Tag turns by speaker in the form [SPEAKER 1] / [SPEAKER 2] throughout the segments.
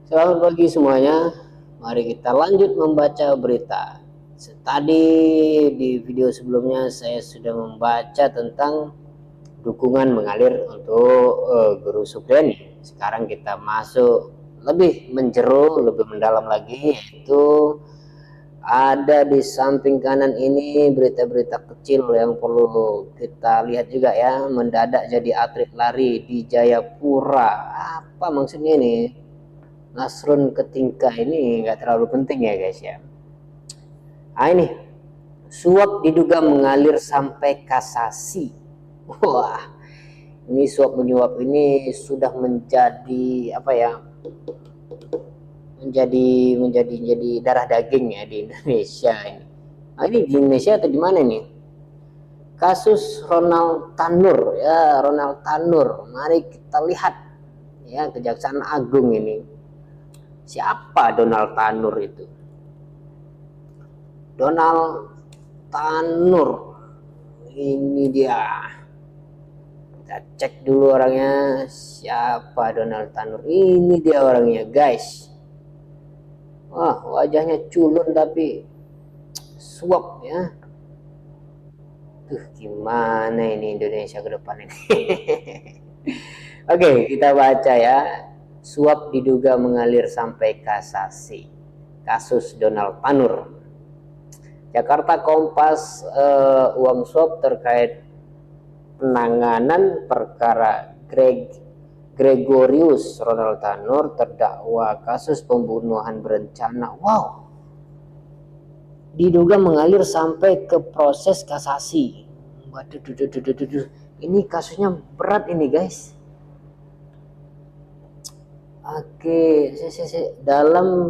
[SPEAKER 1] Selamat pagi semuanya. Mari kita lanjut membaca berita. Tadi di video sebelumnya saya sudah membaca tentang dukungan mengalir untuk Guru Supriani. Sekarang kita masuk lebih menjeru, lebih mendalam lagi, yaitu ada di samping kanan ini berita-berita kecil yang perlu kita lihat juga ya. Mendadak jadi atlet lari di Jayapura. Apa maksudnya ini? Nasrun Ketingka ini nggak terlalu penting ya guys ya. Ini suap diduga mengalir sampai kasasi. Wah, ini suap menyuap ini sudah menjadi apa ya? Menjadi darah daging ya di Indonesia ini. Ini di Indonesia atau di mana nih? Kasus Ronald Tanur ya, Ronald Tanur. Mari kita lihat ya, Kejaksaan Agung ini. Siapa Donald Tanur itu? Donald Tanur, ini dia. Kita cek dulu orangnya, siapa Donald Tanur. Ini dia orangnya guys. Wah, wajahnya culun tapi suap ya. Tuh, gimana ini Indonesia ke depan ini. Oke, kita baca ya. Suap diduga mengalir sampai kasasi. Kasus Donald Tanur. Jakarta Kompas, uang suap terkait penanganan perkara Gregorius Ronald Tanur terdakwa kasus pembunuhan berencana. Wow, diduga mengalir sampai ke proses kasasi. Waduh, ini kasusnya berat ini guys. Oke, dalam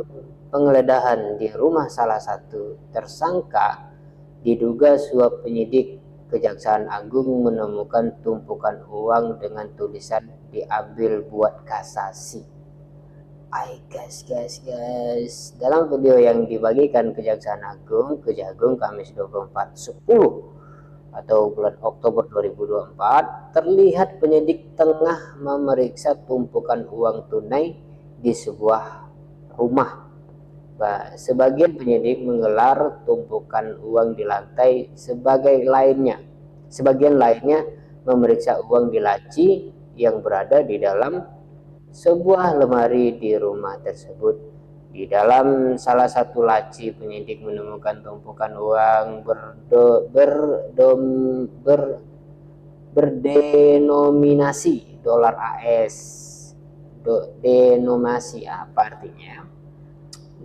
[SPEAKER 1] penggeledahan di rumah salah satu tersangka diduga suap penyidik Kejaksaan Agung menemukan tumpukan uang dengan tulisan diambil buat kasasi. Guys. Dalam video yang dibagikan Kejaksaan Agung, Kejagung Kamis 24/10 atau bulan Oktober 2024, terlihat penyidik tengah memeriksa tumpukan uang tunai di sebuah rumah. Sebagian penyidik menggelar tumpukan uang di lantai, sebagian lainnya memeriksa uang di laci yang berada di dalam sebuah lemari di rumah tersebut. Di dalam salah satu laci, penyidik menemukan tumpukan uang berdenominasi dolar AS. Denominasi apa artinya?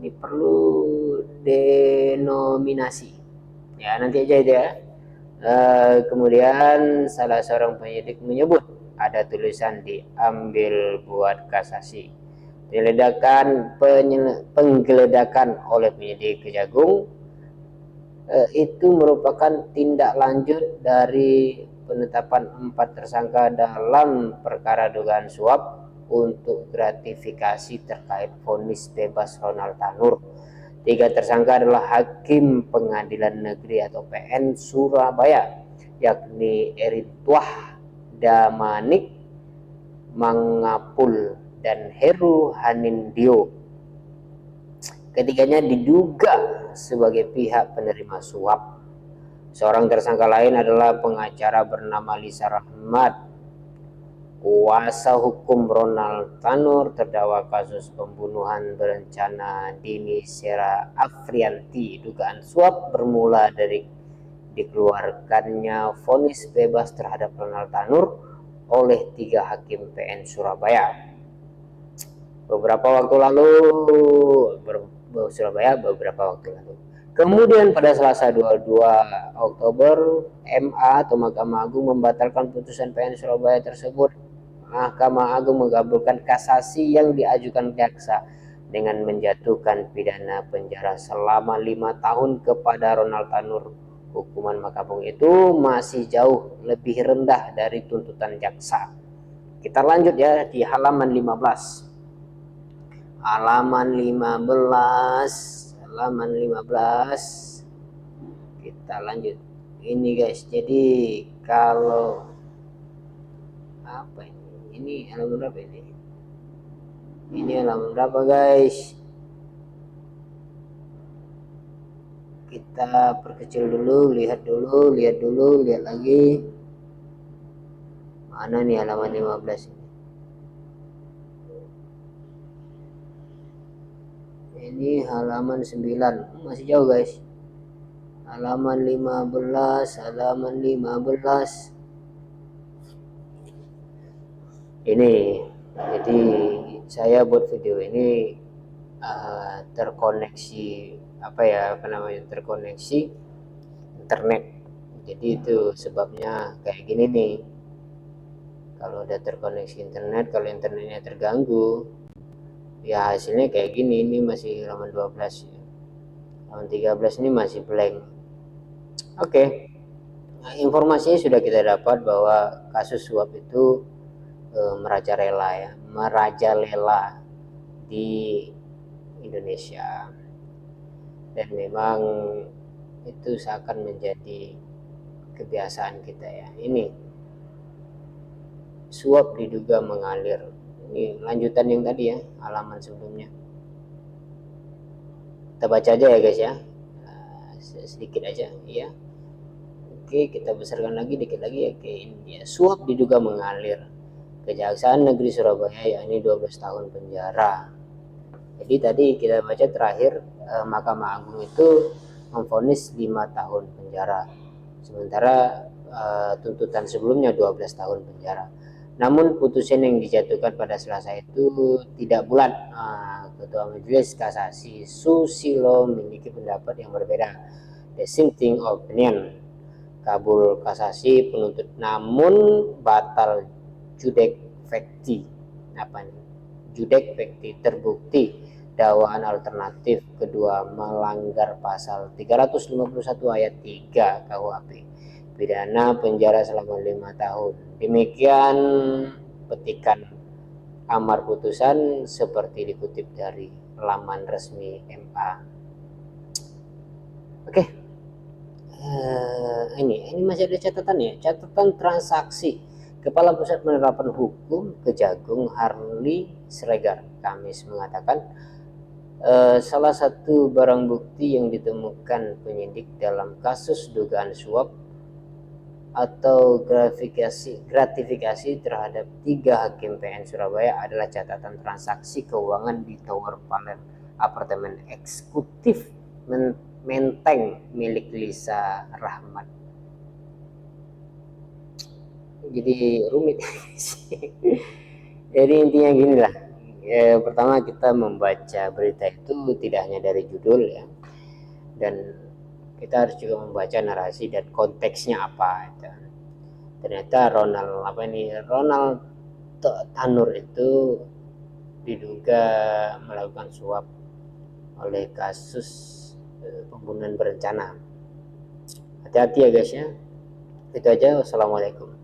[SPEAKER 1] Ini perlu denominasi ya, nanti aja itu ya. Kemudian salah seorang penyidik menyebut ada tulisan diambil buat kasasi. Penggeledakan oleh penyidik Kejagung itu merupakan tindak lanjut dari penetapan 4 tersangka dalam perkara dugaan suap untuk gratifikasi terkait vonis bebas Ronald Tanur. 3 tersangka adalah Hakim Pengadilan Negeri atau PN Surabaya, yakni Eritwah Damanik Mangapul dan Heru Hanindio. Ketiganya diduga sebagai pihak penerima suap. Seorang tersangka lain adalah pengacara bernama Lisa Rahmat, kuasa hukum Ronald Tanur, terdakwa kasus pembunuhan berencana Dini Sera Afrianti. Dugaan suap bermula dari dikeluarkannya vonis bebas terhadap Ronald Tanur oleh 3 hakim PN Surabaya beberapa waktu lalu. Kemudian pada Selasa 22 Oktober, MA atau Mahkamah Agung membatalkan putusan PN Surabaya tersebut. Mahkamah Agung mengabulkan kasasi yang diajukan jaksa dengan menjatuhkan pidana penjara selama 5 tahun kepada Ronald Tanur. Hukuman Mahkamah itu masih jauh lebih rendah dari tuntutan jaksa. Kita lanjut ya di halaman 15. Halaman 15 kita lanjut ini guys. Jadi kalau apa ini halaman berapa ini? Ini halaman berapa guys? Kita perkecil dulu, lihat lagi. Mana nih halaman 15 ini? Ini halaman 9, masih jauh guys. Halaman 15. Ini jadi saya buat video ini terkoneksi terkoneksi internet. Jadi itu sebabnya kayak gini nih. Kalau udah terkoneksi internet, kalau internetnya terganggu, ya hasilnya kayak gini. Ini masih halaman 12 ya. Halaman 13 ini masih blank. Oke. Nah, informasinya sudah kita dapat bahwa kasus suap itu merajalela di Indonesia, dan memang itu seakan menjadi kebiasaan kita ya. Ini suap diduga mengalir. Ini lanjutan yang tadi ya, halaman sebelumnya. Kita baca aja ya guys ya, sedikit aja ya. Oke, kita besarkan lagi dikit lagi ya. Oke, ini ya, suap diduga mengalir. Kejaksaan Negeri Surabaya yakni 12 tahun penjara. Jadi tadi kita baca terakhir Mahkamah Agung itu memvonis 5 tahun penjara. Sementara tuntutan sebelumnya 12 tahun penjara. Namun putusan yang dijatuhkan pada Selasa itu tidak bulat. Ketua Majelis Kasasi Susilo memiliki pendapat yang berbeda. Dissenting opinion. Kabul kasasi penuntut namun batal judek facti. Apa nih? Judek facti terbukti dakwaan alternatif kedua melanggar pasal 351 ayat 3 KUHP, pidana penjara selama 5 tahun. Demikian petikan amar putusan seperti dikutip dari laman resmi MA. Oke. Ini masih ada catatan ya, catatan transaksi. Kepala Pusat Penerapan Hukum Kejagung Harli Siregar Kamis mengatakan salah satu barang bukti yang ditemukan penyidik dalam kasus dugaan suap atau gratifikasi terhadap 3 hakim PN Surabaya adalah catatan transaksi keuangan di Tower Palen apartemen eksekutif Menteng milik Lisa Rahmat. Jadi rumit. Jadi intinya gini lah. Pertama kita membaca berita itu tidak hanya dari judul ya, dan kita harus juga membaca narasi dan konteksnya apa. Ternyata Ronald Tanur itu diduga melakukan suap oleh kasus pembunuhan berencana. Hati-hati ya guys ya. Itu aja. Wassalamualaikum.